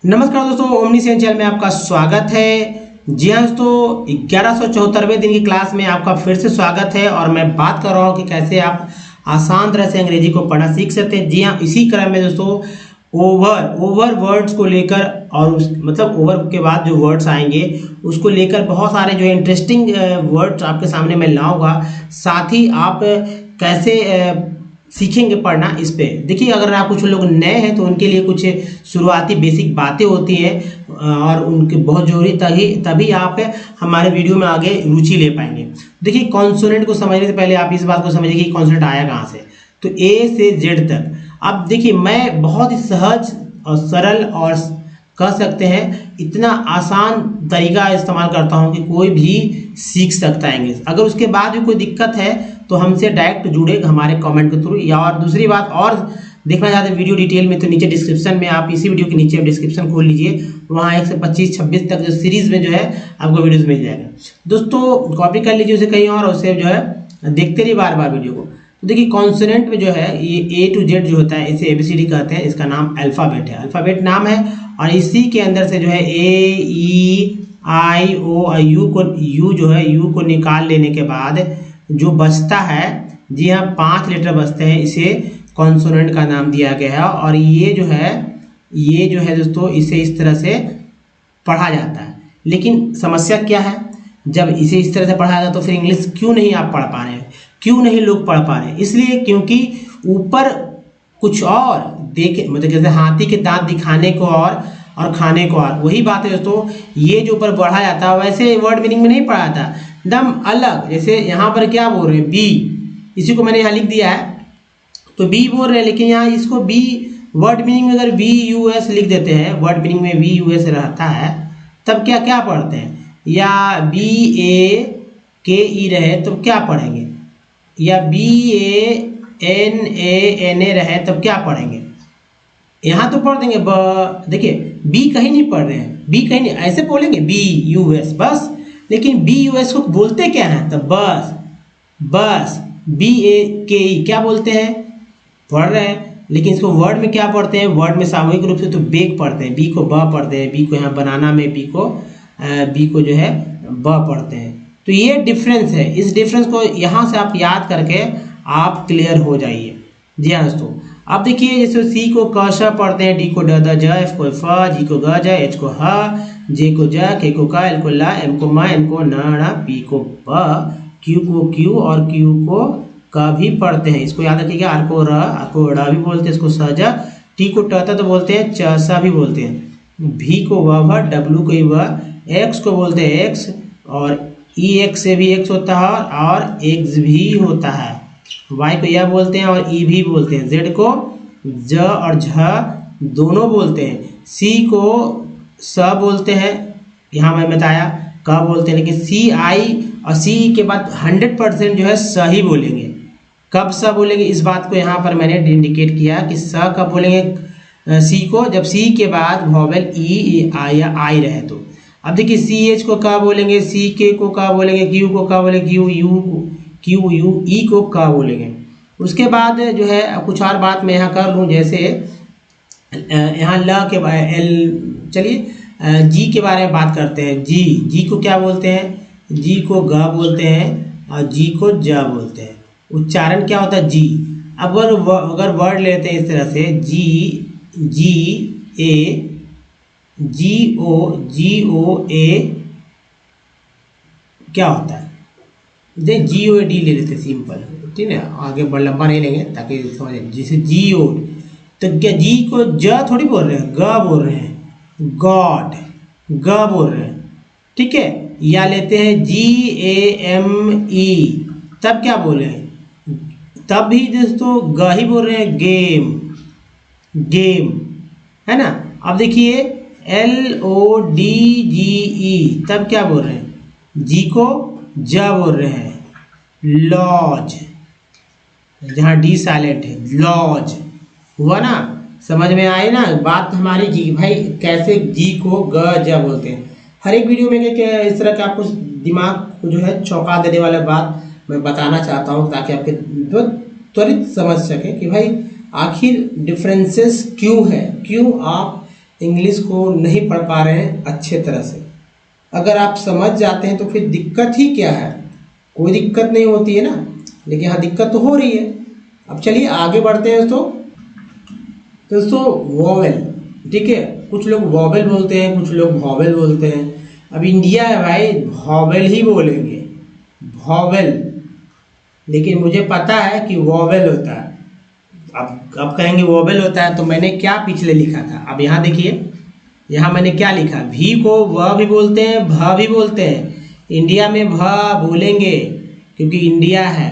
नमस्कार दोस्तों, ओमनीसेंस चैनल में आपका स्वागत है। जी हाँ दोस्तों, 1174वें दिन की क्लास में आपका फिर से स्वागत है। और मैं बात कर रहा हूँ कि कैसे आप आसान तरह से अंग्रेजी को पढ़ना सीख सकते हैं। जी हाँ, इसी क्रम में दोस्तों ओवर वर्ड्स को लेकर और मतलब ओवर के बाद जो वर्ड्स आएंगे उसको लेकर बहुत सारे जो इंटरेस्टिंग वर्ड्स आपके सामने मैं लाऊंगा। साथ ही आप कैसे सीखेंगे पढ़ना इस पे। देखिए, अगर आप कुछ लोग नए हैं तो उनके लिए कुछ शुरुआती बेसिक बातें होती हैं और उनके बहुत जरूरी तभी आप हमारे वीडियो में आगे रुचि ले पाएंगे। देखिए, कॉन्सोनेंट को समझने से पहले आप इस बात को समझिए कि कॉन्सोनेंट आया कहाँ से। तो ए से जेड तक। अब देखिए, मैं बहुत ही सहज और सरल और कह सकते हैं इतना आसान तरीका इस्तेमाल करता हूं कि कोई भी सीख सकता है इंग्लिश। अगर उसके बाद भी कोई दिक्कत है तो हमसे डायरेक्ट जुड़े हमारे कमेंट के थ्रू। या और दूसरी बात और देखना चाहते हैं वीडियो डिटेल में, तो नीचे डिस्क्रिप्शन में आप इसी वीडियो के नीचे डिस्क्रिप्शन खोल लीजिए, वहाँ 1 से 25-26 तक जो सीरीज में जो है आपको वीडियोस मिल जाएगा। दोस्तों, कॉपी कर लीजिए उसे कहीं और उसे जो है देखते रहिए बार बार वीडियो को। तो देखिए, कॉन्सोनेंट में जो है ये A to Z जो होता है, इसे ABCD कहते हैं। इसका नाम अल्फ़ाबेट है, अल्फ़ाबेट नाम है। और इसी के अंदर से जो है A, E, I, O और U जो है U को निकाल लेने के बाद जो बचता है, जी हाँ 5 लेटर बचते हैं, इसे कॉन्सोनेंट का नाम दिया गया है। और ये जो है दोस्तों, इसे इस तरह से पढ़ा जाता है। लेकिन समस्या क्या है, जब इसे इस तरह से पढ़ा जाता तो फिर इंग्लिश क्यों नहीं आप पढ़ पा रहे हैं, क्यों नहीं लोग पढ़ पा रहे हैं? इसलिए क्योंकि ऊपर कुछ और देखे, मतलब जैसे हाथी के दांत दिखाने को और खाने को और, वही बात है दोस्तों। ये जो ऊपर पढ़ा जाता है वैसे वर्ड मीनिंग में नहीं पढ़ा जाता, एकदम अलग। जैसे यहाँ पर क्या बोल रहे हैं, बी, इसी को मैंने यहाँ लिख दिया है तो बी बोल रहे हैं, लेकिन यहाँ इसको बी वर्ड मीनिंग में अगर VUS लिख देते हैं, वर्ड मीनिंग में VUS रहता है, तब क्या क्या पढ़ते हैं? या BAKE रहे तो क्या पढ़ेंगे? या BANANA रहे तब क्या पढ़ेंगे? यहाँ तो पढ़ देंगे ब। देखिए, बी कहीं नहीं पढ़ रहे हैं, बी कहीं नहीं, ऐसे बोलेंगे BUS बस। लेकिन BUS को बोलते क्या है? तो बस BAKE क्या बोलते हैं? पढ़ रहे हैं। लेकिन इसको वर्ड में क्या पढ़ते हैं? वर्ड में सामूहिक रूप से तो बेग पढ़ते हैं, बी को ब पढ़ते हैं, बी को यहाँ बनाना में बी को जो है ब पढ़ते हैं। तो ये डिफरेंस है। इस डिफरेंस को यहाँ से आप याद करके आप क्लियर हो जाइए। जी हाँ दोस्तों, अब देखिए, जैसे सी को क श पढ़ते हैं, डी को ड द ज, एफ को फ, जी को ग ज, एच को ह, जे को ज, के को क, एल को ला, एम को म, एन को न ण, पी को प, क्यू को क्यू और क्यू को क भी पढ़ते हैं। इसको याद रखिएगा। आर को ड़ भी बोलते हैं, इसको स ज, टी को ट तो बोलते हैं, च सा भी बोलते हैं, भी को व, डब्लू को व, एक्स को बोलते हैं एक्स, और ई एक्स से भी एक्स होता है और एक्स भी होता है, वाई को यह बोलते हैं और ई भी बोलते हैं, जेड को ज और झ दोनों बोलते हैं, सी को स बोलते हैं, यहाँ मैं बताया क बोलते हैं। लेकिन सी आई और सी के बाद 100% जो है स ही बोलेंगे। कब स बोलेंगे, इस बात को यहाँ पर मैंने इंडिकेट किया कि स कब बोलेंगे सी को, जब सी के बाद वॉवेल ई आई या आई रहे तो। अब देखिए, सी एच को का बोलेंगे, सी के को का बोलेंगे, क्यू को का बोलेंगे, क्यू यू ई को का बोलेंगे। उसके बाद जो है कुछ और बात मैं यहाँ कर लूँ, जैसे यहाँ ल के एल, चलिए जी के बारे में बात करते हैं। जी को क्या बोलते हैं? जी को ग बोलते हैं और जी को ज बोलते हैं। उच्चारण क्या होता है? जी। अब अगर वर्ड लेते हैं इस तरह से, GOA क्या होता है? देख, GOAD ले लेते सिंपल, ठीक है, आगे लंबा नहीं लेंगे ताकि समझे। जैसे GO, तो क्या जी को ज थोड़ी बोल रहे हैं, ग बोल रहे हैं, गॉड ग बोल रहे हैं, ठीक है। या लेते हैं GAME, तब क्या बोल रहे हैं? तब भी दोस्तों ग ही बोल रहे हैं, गेम है ना। अब देखिए, LODGE, तब क्या बोल रहे हैं? जी को ज बोल रहे हैं, लॉज, जहाँ डी साइलेंट है, लॉज हुआ ना। समझ में आई ना बात हमारी जी भाई, कैसे जी को ग ज बोलते हैं। हर एक वीडियो में इस तरह का आपको दिमाग को जो है चौंका देने वाला बात मैं बताना चाहता हूँ, ताकि आपके त्वरित समझ सके कि भाई आखिर डिफरेंसेस क्यों है, क्यों आप इंग्लिश को नहीं पढ़ पा रहे हैं अच्छे तरह से। अगर आप समझ जाते हैं तो फिर दिक्कत ही क्या है, कोई दिक्कत नहीं होती है ना, लेकिन यहाँ दिक्कत तो हो रही है। अब चलिए आगे बढ़ते हैं दोस्तों वॉवेल, ठीक है, कुछ लोग वॉवेल बोलते हैं, कुछ लोग वॉवेल बोलते हैं। अब इंडिया है भाई, वॉवेल ही बोलेंगे, वॉवेल, लेकिन मुझे पता है कि वॉवेल होता है। अब कहेंगे वॉवेल होता है, तो मैंने क्या पिछले लिखा था, अब यहाँ देखिए, यहाँ मैंने क्या लिखा, भी को व भी बोलते हैं, भ भी बोलते हैं। इंडिया में भ बोलेंगे क्योंकि इंडिया है,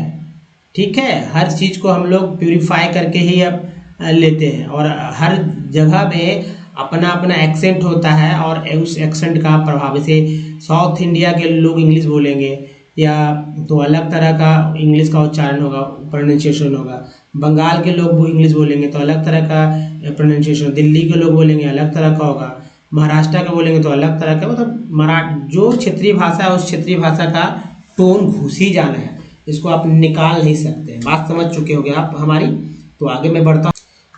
ठीक है। हर चीज़ को हम लोग प्यूरिफाई करके ही अब लेते हैं, और हर जगह में अपना अपना एक्सेंट होता है, और उस एक्सेंट का प्रभाव से साउथ इंडिया के लोग इंग्लिश बोलेंगे या तो अलग तरह का इंग्लिश का उच्चारण होगा, प्रोनाउंसिएशन होगा। बंगाल के लोग इंग्लिश बोलेंगे तो अलग तरह का प्रोनाउंसिएशन, दिल्ली के लोग बोलेंगे अलग तरह का होगा, महाराष्ट्र के बोलेंगे तो अलग तरह का, मतलब जो क्षेत्रीय भाषा है उस क्षेत्रीय भाषा का टोन घुस ही जाना है, इसको आप निकाल नहीं सकते। बात समझ चुके होंगे आप हमारी, तो आगे मैं बढ़ता हूँ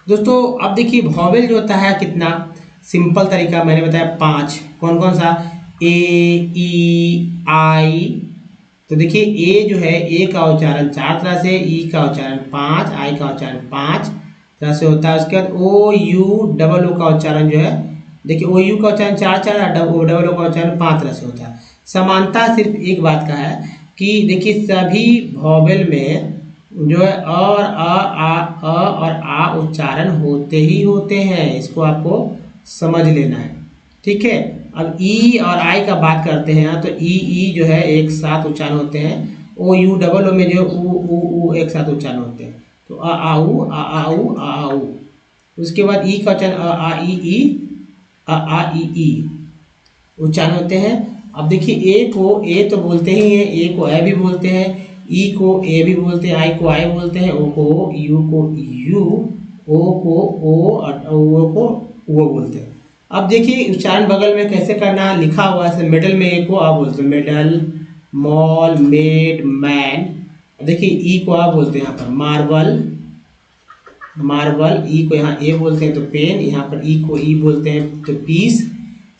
दोस्तों। अब देखिए वॉवेल जो होता है कितना सिंपल तरीका मैंने बताया, 5। कौन कौन सा, ए, ई, आई। तो देखिए ए जो है, ए का उच्चारण 4 तरह से, ई का उच्चारण 5, आई का उच्चारण 5 तरह से होता है। उसके बाद ओ यू डबल ओ का उच्चारण जो है, देखिए ओ यू का उच्चारण 4 डबल ओ का उच्चारण 5 तरह से होता है। समानता सिर्फ एक बात का है कि देखिए सभी वॉवेल में जो है और और आ उच्चारण होते ही होते हैं, इसको आपको समझ लेना है, ठीक है। अब ई और आई का बात करते हैं तो ई जो है एक साथ उच्चारण होते हैं, ओ यू डबल ओ में जो ऊ एक साथ उच्चारण होते हैं, तो आ ऊ। उसके बाद ई का उच्चारण आ ई उच्चारण होते हैं। अब देखिए ए को ए तो बोलते ही हैं, ए को ए भी बोलते हैं, ई को ए भी बोलते हैं, आई को आई बोलते हैं, ओ को यू ओ को ओ को वो बोलते हैं। अब देखिए उच्चारण बगल में कैसे करना है, लिखा हुआ है मिडल में ए को आ बोलते हैं, मेडल, मॉल, मेड, मैन। देखिए ई को आ बोलते हैं यहाँ पर मार्बल, ई को यहाँ ए बोलते हैं तो पेन, यहाँ पर ई को ई बोलते हैं तो पीस।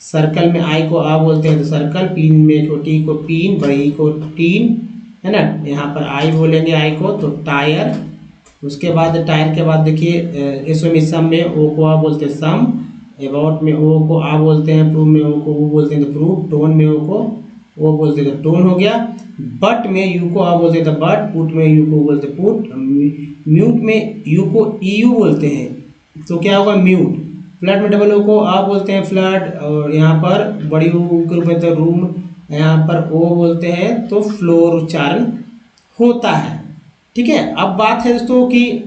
सर्कल में आई को आ बोलते हैं तो सर्कल, पिन में छोटी को पिन, बड़ी को टीन, है ना। यहाँ पर आई बोलेंगे आई को तो टायर। उसके बाद टायर के बाद देखिए सम में ओ को आ बोलते हैं सम, अबाउट में ओ को आ बोलते हैं, प्रूव में ओ को वो बोलते हैं तो प्रूव, टोन में ओ को वो बोलते हैं तो टोन हो गया। बट में यू को आ बोलते हैं तो बट, पुट में यू को बोलते हैं पुट, म्यूट में यू को यू बोलते हैं तो क्या होगा म्यूट। फ्लड में डबल ओ को आ बोलते हैं फ्लड, और यहाँ पर बड़ी ओ के रूप में तो रूम, यहाँ पर ओ बोलते हैं तो फ्लोर उच्चारण होता है, ठीक है। अब बात है दोस्तों कि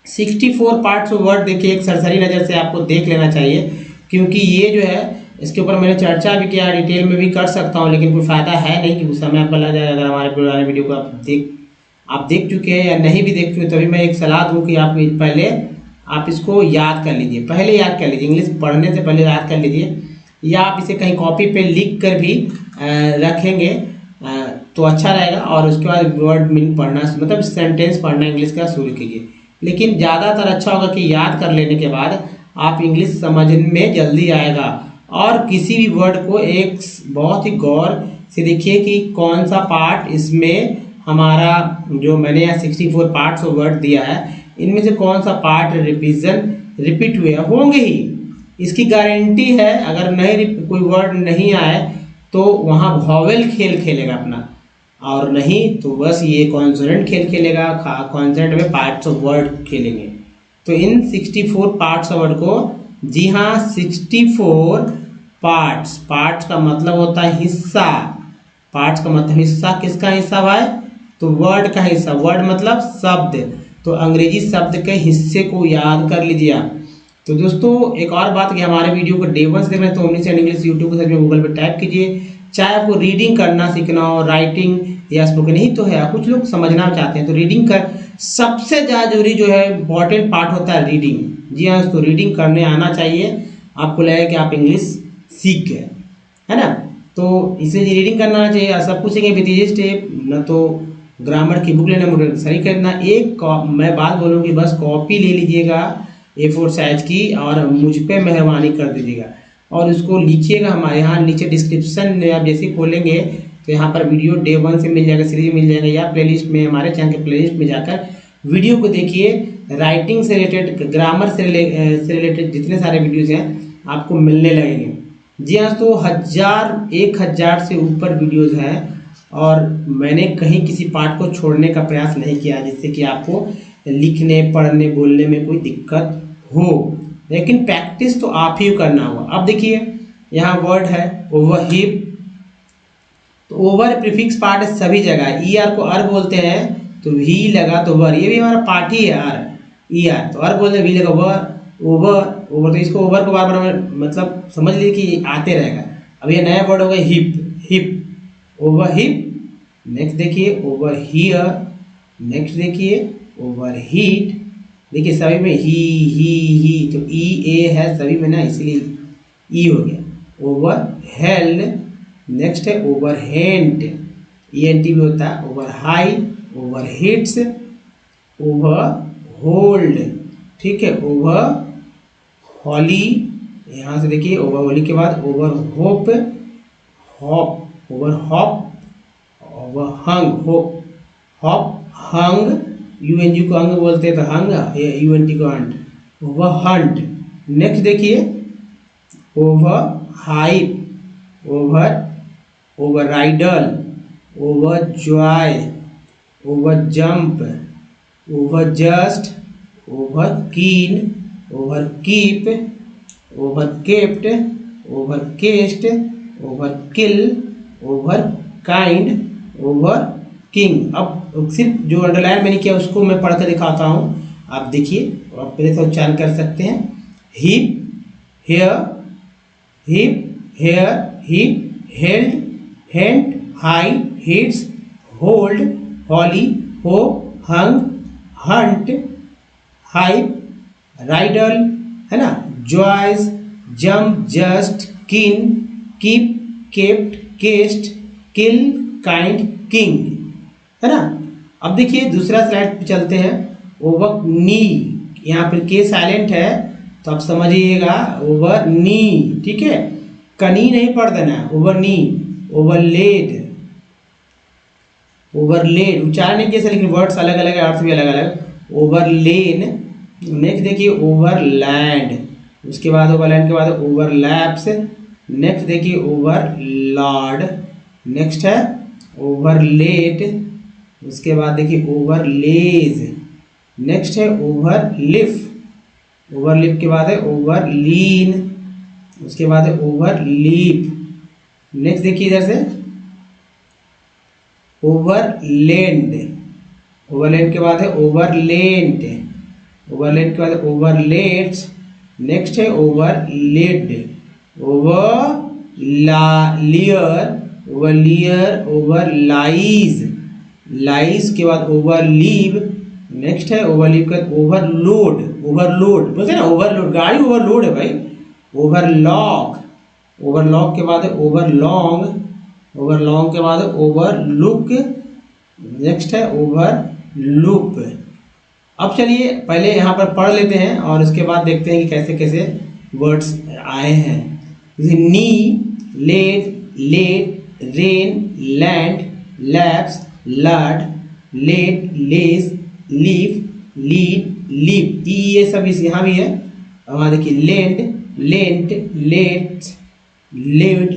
64 पार्ट्स ऑफ वर्ड, देखिए एक सरसरी नज़र से आपको देख लेना चाहिए, क्योंकि ये जो है इसके ऊपर मैंने चर्चा भी किया, डिटेल में भी कर सकता हूँ, लेकिन कोई फ़ायदा है नहीं क्योंकि समय आपका लग जाएगा। अगर हमारे पुराने वीडियो को आप देख चुके हैं या नहीं भी देख चुके, तभी मैं एक सलाह दूँ कि आप पहले आप इसको याद कर लीजिए, पहले याद कर लीजिए, इंग्लिश पढ़ने से पहले याद कर लीजिए, या आप इसे कहीं कॉपी पे लिख कर भी रखेंगे तो अच्छा रहेगा। और उसके बाद वर्ड मीनिंग पढ़ना, मतलब सेंटेंस पढ़ना इंग्लिश का शुरू कीजिए। लेकिन ज़्यादातर अच्छा होगा कि याद कर लेने के बाद आप इंग्लिश समझने में जल्दी आएगा, और किसी भी वर्ड को एक बहुत ही गौर से देखिए कि कौन सा पार्ट इसमें हमारा, जो मैंने यहाँ 64 पार्ट्स ऑफ वर्ड दिया है, इनमें से कौन सा पार्ट रिपीट हुए होंगे ही, इसकी गारंटी है। अगर नहीं कोई वर्ड नहीं आए तो वहाँ वॉवेल खेल खेलेगा अपना, और नहीं तो बस ये कॉन्सोनेंट खेल खेलेगा, कॉन्सोनेंट में पार्ट्स ऑफ वर्ड खेलेंगे। तो इन 64 पार्ट्स ऑफ वर्ड को, जी हाँ 64 पार्ट्स का मतलब होता है हिस्सा, पार्ट्स का मतलब हिस्सा, किसका हिस्सा भाई, तो वर्ड का हिस्सा, वर्ड मतलब शब्द, तो अंग्रेजी शब्द के हिस्से को याद कर लीजिए आप। तो दोस्तों एक और बात कि हमारे वीडियो को डे 1 से देख रहे हैं तो ओमनी स्टैंड इंग्लिश यूट्यूब को सर्च में गूगल पे टाइप कीजिए, चाहे आपको रीडिंग करना सीखना हो, राइटिंग या स्पोकन ही तो है, कुछ लोग समझना चाहते हैं तो रीडिंग कर, सबसे ज़्यादा जरूरी जो है इंपॉर्टेंट पार्ट होता है रीडिंग। जी हाँ दोस्तों, रीडिंग करने आना चाहिए, आपको लगेगा कि आप इंग्लिश सीख गए, है ना। तो इसे रीडिंग करना चाहिए, सब कुछ सीखेंगे विद इजी स्टेप, न तो ग्रामर की बुक लेना, सही करना। एक मैं बात बोलूँ कि बस कॉपी ले लीजिएगा, A4 साइज की, और मुझ पे मेहरबानी कर दीजिएगा और उसको लिखिएगा। हमारे यहाँ नीचे डिस्क्रिप्शन में आप जैसे खोलेंगे तो यहाँ पर वीडियो डे 1 से मिल जाएगा, सीरीज मिल जाएगा, या प्लेलिस्ट में हमारे चैनल के प्लेलिस्ट में जाकर वीडियो को देखिए। राइटिंग से रिलेटेड, ग्रामर से रिलेटेड जितने सारे वीडियोज़ हैं आपको मिलने लगेंगे। जी हाँ, तो 1000 से ऊपर वीडियोज़ हैं और मैंने कहीं किसी पार्ट को छोड़ने का प्रयास नहीं किया जिससे कि आपको लिखने, पढ़ने, बोलने में कोई दिक्कत हो। लेकिन प्रैक्टिस तो आप ही करना होगा। अब देखिए यहाँ वर्ड है ओवर हिप, तो ओवर प्रीफिक्स पार्ट है सभी जगह। ई आर को अर बोलते हैं तो वी लगा तो वर, ये भी हमारा पार्ट ही है आर, ई आर तो अर बोलते हैं, वी लगा वर, ओवर ओवर, तो इसको ओवर को बार बार मतलब समझ लीजिए कि आते रहेगा। अब ये नया वर्ड होगा hip, hip over hip. Next देखिए ओवर हियर, नेक्स्ट देखिए ओवर हीट। देखिए सभी में ही तो ई ए है सभी में ना, इसलिए ई हो गया। ओवर हेल्ड, नेक्स्ट है over hand, E N T भी होता है। Over high, over hits, over hold, ठीक है। ओवर हॉली, यहाँ से देखिए ओवर होली के बाद over hope, hop, over hop, over hung, hope, hop, hung, U N G को अंग बोलते हैं तो हंग, यूएनटी को हंट, ओवर हंट। नेक्स्ट देखिए over hype, over over riddle, over joy, over jump, over just, over keen, over keep, over kept, over kest, over kill, over kind, over king. अब सिर्फ जो underline मैंने किया उसको मैं पढ़ कर दिखाता हूँ, आप देखिए और आप पहले से उच्चारण कर सकते हैं। Hip, hair, hip, hair, hip, held, hand, high, hits, hold, holly, hoe, hung, hunt, hype, riddle, है ना, joys, jump, just, kin, keep, kept, kest, kill, kind, king, है ना। अब देखिए दूसरा स्लाइड पे चलते हैं। ओवर नी, यहाँ पर के साइलेंट है तो आप समझिएगा ओवर नी, ठीक है, कनी नहीं पढ़ देना है। ओवर नी, ओवरलेड, ओवरलेड उच्चारण नहीं कैसे, लेकिन वर्ड्स अलग अलग है, अर्थ भी अलग अलग। ओवरलेन, नेक्स्ट देखिए ओवरलैंड, उसके बाद ओवरलैंड के बाद ओवरलैप्स, नेक्स्ट देखिए ओवरलॉर्ड, नेक्स्ट है ओवरलेट, उसके बाद देखिए ओवरलेज, नेक्स्ट है ओवरलिफ, ओवरलिफ के बाद है ओवरलीन, उसके बाद है ओवरलीप। नेक्स्ट देखिए इधर से ओवरलैंड, ओवरलैंड के बाद है ओवरलेंट, ओवरलेंट के बाद ओवरलेट्स, नेक्स्ट है ओवरलेड, ओवरलियर, ओवरलियर, ओवरलाइज, लाइज के बाद ओवरलीव, नेक्स्ट है ओवरलीव के बाद ओवरलोड, ओवरलोड बोलते हैं ना, ओवरलोड गाड़ी ओवरलोड है भाई। ओवरलॉक, ओवरलॉक के बाद है ओवरलॉन्ग, ओवरलॉन्ग के बाद है ओवरलुक, नेक्स्ट है ओवरलुप। अब चलिए पहले यहाँ पर पढ़ लेते हैं और उसके बाद देखते हैं कि कैसे कैसे वर्ड्स आए हैं। जैसे knee, let, let, rain, land, laps, lord, let, less, leaf, lead, leap, ये सब इस यहाँ भी है। वहाँ देखिए lend, lent, let, lid,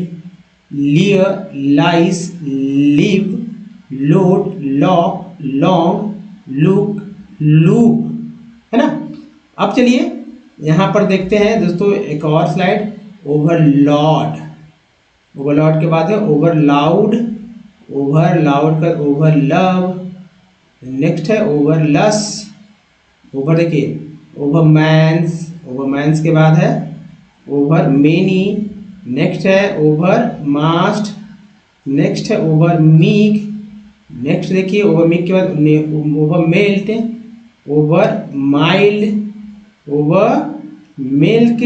leer, lice, live, load, lock, long, look, loop, है ना। अब चलिए यहाँ पर देखते हैं दोस्तों एक और स्लाइड। ओवरलॉर्ड, ओवरलॉर्ड के बाद है ओवरलाउड, ओवरलाउड का ओवरलव, नेक्स्ट है ओवरलस, ओवर देखिए ओवरमैन्स, ओवरमैन्स के बाद है ओवर मेनी, नेक्स्ट है ओवर मास्ट, नेक्स्ट है ओवर मीक, नेक्स्ट देखिए ओवर मीक के बाद over melt, over mild, over milk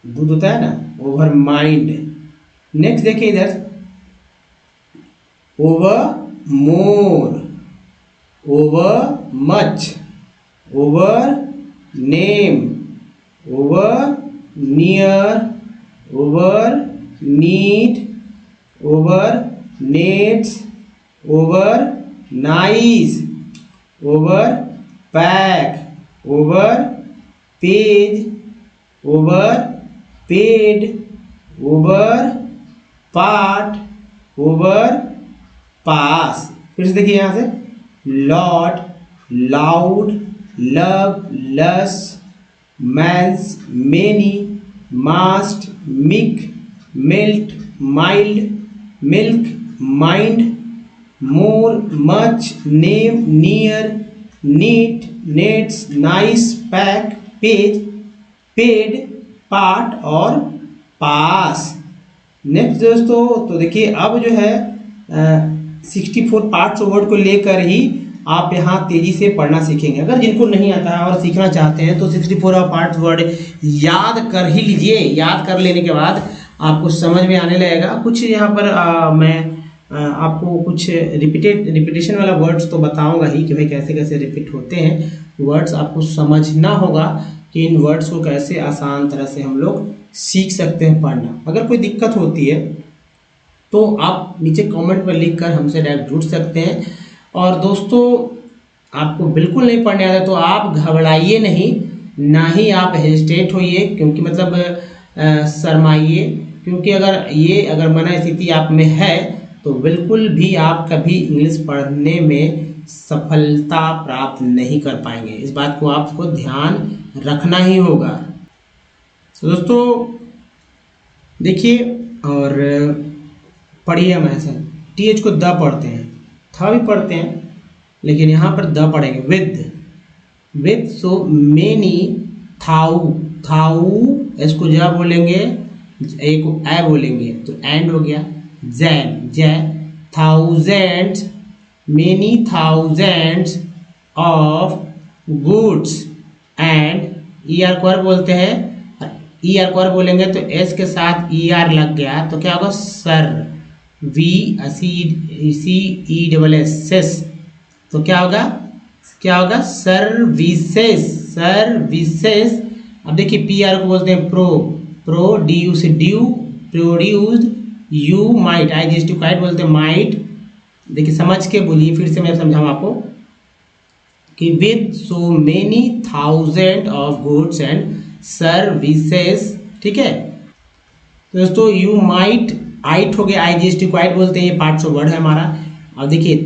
दूध होता है ना, ओवर माइंड। नेक्स्ट देखिए इधर over more, over much, over name, over near, over need, over nets, over nice, over pack, over page, over paid, over part, over pass. फिर से देखिए यहां से lot, loud, love, lus, mans, many, मास्ट, mick, milt, mild, milk, mind, more, much, name, near, neat, nets, nice, pack, page, paid, part और pass. Next दोस्तों, तो देखिए अब जो है 64 पार्ट्स ऑफ वर्ड को लेकर ही आप यहाँ तेजी से पढ़ना सीखेंगे। अगर जिनको नहीं आता है और सीखना चाहते हैं तो 64 पार्ट्स वर्ड याद कर ही लीजिए। याद कर लेने के बाद आपको समझ में आने लगेगा। कुछ यहाँ पर मैं आपको कुछ रिपीटेशन वाला वर्ड्स तो बताऊंगा ही कि भाई कैसे कैसे रिपीट होते हैं वर्ड्स। आपको समझना होगा कि इन वर्ड्स को कैसे आसान तरह से हम लोग सीख सकते हैं पढ़ना। अगर कोई दिक्कत होती है तो आप नीचे कमेंट पर लिखकर हमसे डायरेक्ट जुड़ सकते हैं। और दोस्तों, आपको बिल्कुल नहीं पढ़ने आता तो आप घबराइए नहीं, ना ही आप हेजिटेट होइए, क्योंकि मतलब शर्माइए, क्योंकि अगर मना स्थिति आप में है तो बिल्कुल भी आप कभी इंग्लिश पढ़ने में सफलता प्राप्त नहीं कर पाएंगे। इस बात को आपको ध्यान रखना ही होगा। तो दोस्तों देखिए और पढ़िए। हम ऐसा टीएच को द पढ़ते हैं, था भी पढ़ते हैं, लेकिन यहाँ पर द पढ़ेंगे विद। सो मेनी, थाऊ इसको जा बोलेंगे, एक ए बोलेंगे तो एंड हो गया। Thousands, many thousands of goods and ER को बोलते हैं। ईआर को बोलेंगे तो एस के साथ ईआर लग गया तो क्या होगा सर, VCESS। तो क्या होगा सर्विसेस। अब देखिए पीआर को बोलते हैं produce, produced, you might, IGST kite बोलते हैं माइट। देखिए समझ के बोलिए, फिर से मैं समझाऊँ आपको कि with so many thousand of goods and services. ठीक है तो दोस्तों, यू माइट, आइट हो गया, IGST को आइट बोलते हैं, ये पार्ट्स ऑफ वर्ड है हमारा। अब देखिए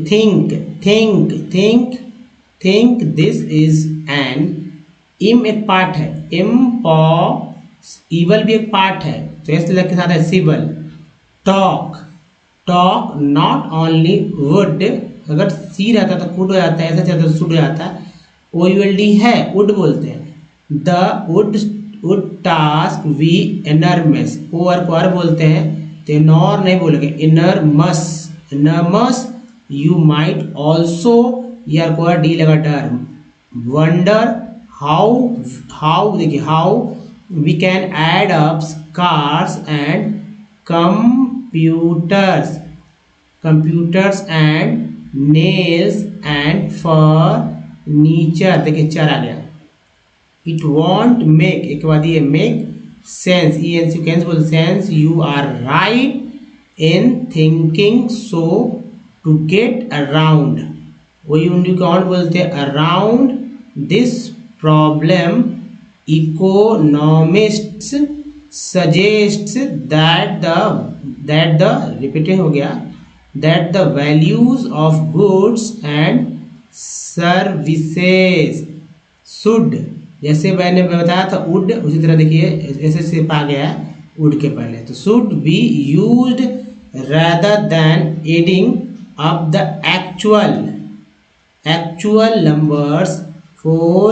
थिंक दिस इज एन, इम एक पार्ट है, इवल भी एक पार्ट है तो इस के साथ है civil. Talk not only would, अगर सी रहता तो कुड हो जाता है, ऐसा चलता तो शुड हो जाता है। OULD है, वुड बोलते हैं। The wood task we enormous, over को आर बोलते हैं तो नॉर नहीं बोलेंगे, इनर्मस। यू माइट ऑल्सो, यार को डी लगा डर। वंडर हाउ देखिए how we can add up cars and computers and nails and furniture. देखिए चर आ गया। इट वॉन्ट मेक, एक बाद ये मेक सेंस, ENC कैंस बोल sense. You are right in thinking so to get around, वही उन्हीं कौन बोलते हैं around this problem. Economists suggests that the repeating हो गया, that the values of goods and services should, जैसे मैंने बताया था would, उसी तरह देखिए ऐसे से पा गया would के पहले, तो should be used rather than adding up the actual numbers। for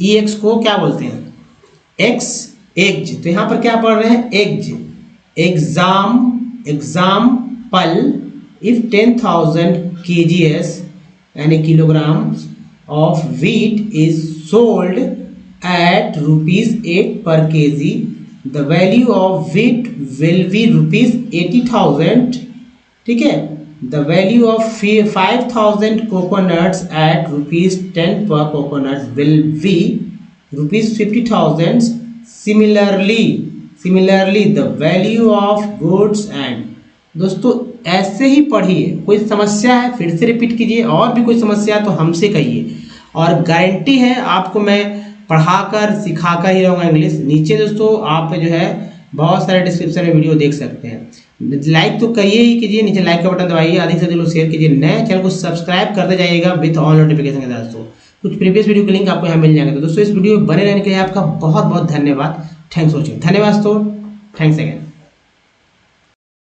EX को क्या बोलते हैं एग्ज। तो यहाँ पर क्या पढ़ रहे हैं एग्ज। एग्जाम्पल, इफ 10,000 kgs यानी kilogram of wheat is sold at ₹8 per kg, the value of wheat will be ₹80,000। ठीक है, the value of 5,000 coconuts at ₹10 per coconut will be ₹50,000. Similarly the value of goods and, दोस्तों ऐसे ही पढ़िए। कोई समस्या है फिर से रिपीट कीजिए, और भी कोई समस्या है तो हमसे कहिए, और गारंटी है आपको मैं पढ़ाकर सिखाकर ही रहूँगा इंग्लिश। नीचे दोस्तों आप जो है बहुत सारे डिस्क्रिप्शन में वीडियो देख सकते हैं। लाइक तो करिए ही कीजिए, नीचे लाइक का बटन दबाइए, अधिक से अधिक लोग शेयर कीजिए, नए चैनल को सब्सक्राइब करते जाइएगा विथ ऑल नोटिफिकेशन के साथ। दोस्तों कुछ प्रीवियस वीडियो के लिंक आपको यहाँ मिल जाएंगे। तो दोस्तों इस वीडियो में बने रहने के लिए आपका बहुत बहुत धन्यवाद। Thanks for watching. धन्यवाद दोस्तों, थैंक्स अगेन।